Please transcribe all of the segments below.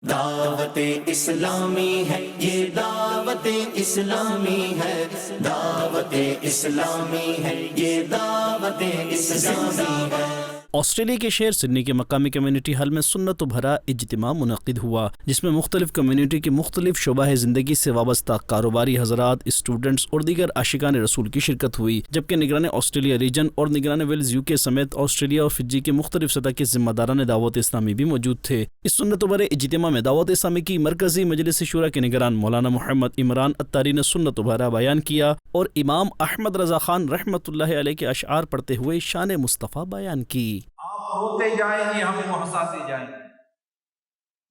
دعوت اسلامی ہے، یہ دعوت اسلامی ہے، دعوت اسلامی ہے، یہ دعوت اسلامی ہے۔ آسٹریلیا کے شہر سڈنی کے مقامی کمیونٹی ہال میں سنت و بھرا اجتماع منعقد ہوا، جس میں مختلف کمیونٹی کے مختلف شعبہ زندگی سے وابستہ کاروباری حضرات، اسٹوڈنٹس اور دیگر عاشقان رسول کی شرکت ہوئی، جبکہ نگران آسٹریلیا ریجن اور نگران ویلز UK سمیت آسٹریلیا اور فجی کے مختلف سطح کے ذمہ داران دعوت اسلامی بھی موجود تھے۔ اس سنت و بھرے اجتماع میں دعوت اسلامی کی مرکزی مجلس شورا کے نگران مولانا محمد عمران اتاری نے سنت و بھرا بیان کیا اور امام احمد رضا خان رحمۃ اللہ علیہ کے اشعار پڑھتے ہوئے شان مصطفیٰ بیان کی۔ آپ روتے جائیں گے، ہم کو ہنساتے جائیں گے،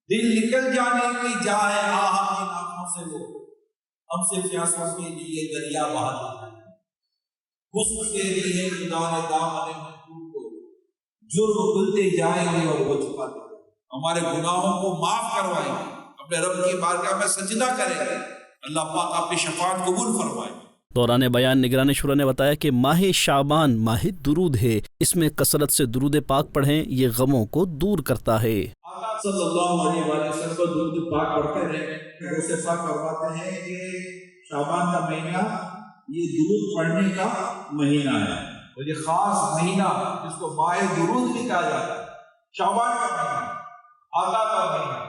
دل نکل جانے کی جائے آہ کی آنکھوں سے وہ ہم سے پیاسوں کے لیے دریا بہا دیتا ہے، حسن کے لیے خدا نے دامن محبوب کو جرم کھلتے جائیں گے اور وہ چھپاتے ہیں، ہمارے گناہوں کو معاف کروائیں گے، اپنے رب کی بارگاہ میں سجدہ کریں گے، اللہ پاک آپ کی شفاعت قبول فرمائیں گے۔ دوران بیان نگران شورا نے بتایا کہ ماہ شعبان ماہ درود ہے، اس میں کثرت سے درود پاک پڑھیں، یہ غموں کو دور کرتا ہے۔ آقا صلی اللہ علیہ وسلم کو درود پاک پڑھتے رہے، اسے پاک فرماتے ہیں کہ شعبان کا مہینہ یہ درود پڑھنے کا مہینہ ہے، اور یہ خاص مہینہ جس کو ماہ درود بھی کہا جاتا ہے، شعبان کا مہینہ، آقا کا مہینہ،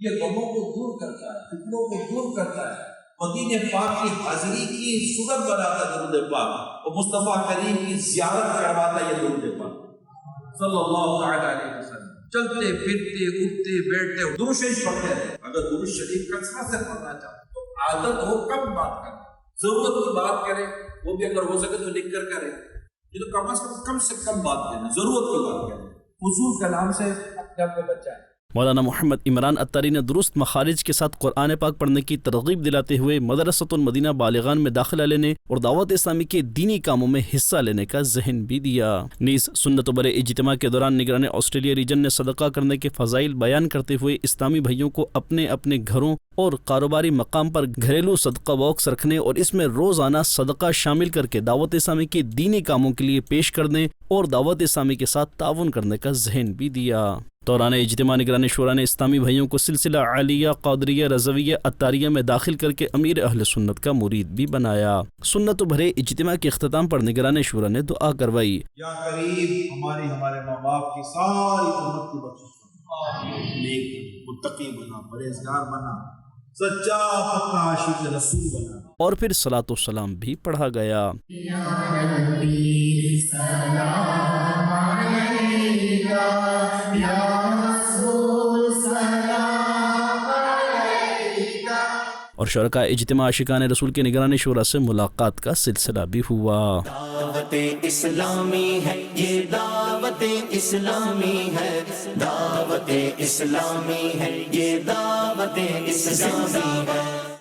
یہ غموں کو دور کرتا ہے، فکروں کو دور کرتا ہے، مدینہ پاک کی حاضری کی صورت بناتا ہے درود پاک، اور مصطفیٰ کریم کی زیارت کرواتا ہے یہ درود پاک صلی اللہ علیہ وسلم۔ چلتے پھرتے اٹھتے بیٹھتے درود شریف پڑھتے رہے، اگر درود شریف کثرت سے پڑھنا چاہتے تو عادت ہو کم بات کریں، ضرورت کی بات کریں، وہ بھی اگر ہو سکے تو لکھ کر کریں، یہ تو کم سے کم بات کریں، ضرورت کی بات کریں، فضول کلام سے اپنے آپ کو بچائیں۔ مولانا محمد عمران اتاری نے درست مخارج کے ساتھ قرآن پاک پڑھنے کی ترغیب دلاتے ہوئے مدرسۃ المدینہ بالغان میں داخلہ لینے اور دعوت اسلامی کے دینی کاموں میں حصہ لینے کا ذہن بھی دیا۔ نیز سنت و بھرے اجتماع کے دوران نگران آسٹریلیا ریجن نے صدقہ کرنے کے فضائل بیان کرتے ہوئے اسلامی بھائیوں کو اپنے اپنے گھروں اور کاروباری مقام پر گھریلو صدقہ باکس رکھنے اور اس میں روزانہ صدقہ شامل کر کے دعوت اسلامی کے دینی کاموں کے لیے پیش کرنے اور دعوت اسلامی کے ساتھ تعاون کرنے کا ذہن بھی دیا۔ دوران اجتماع نگران شورا نے اسلامی بھائیوں کو سلسلہ عالیہ قادریہ رضویہ اتاریہ میں داخل کر کے امیر اہل سنت کا مرید بھی بنایا۔ سنت و بھرے اجتماع کے اختتام پر نگران شورا نے دعا کروائی۔ یا قریب ہمارے ماں باپ کی ساری امت کی بخشش فرما، نیک متقی بنا، پرہیزگار بنا، سچا پکا عاشق رسول بنا۔ اور پھر صلاۃ و سلام بھی پڑھا گیا۔ اور شرکاء اجتماع عاشقان رسول کے نگران شورا سے ملاقات کا سلسلہ بھی ہوا۔ دعوت اسلامی ہے، یہ دعوت اسلامی ہے، دعوت اسلامی ہے، یہ دعوت اسلامی ہے۔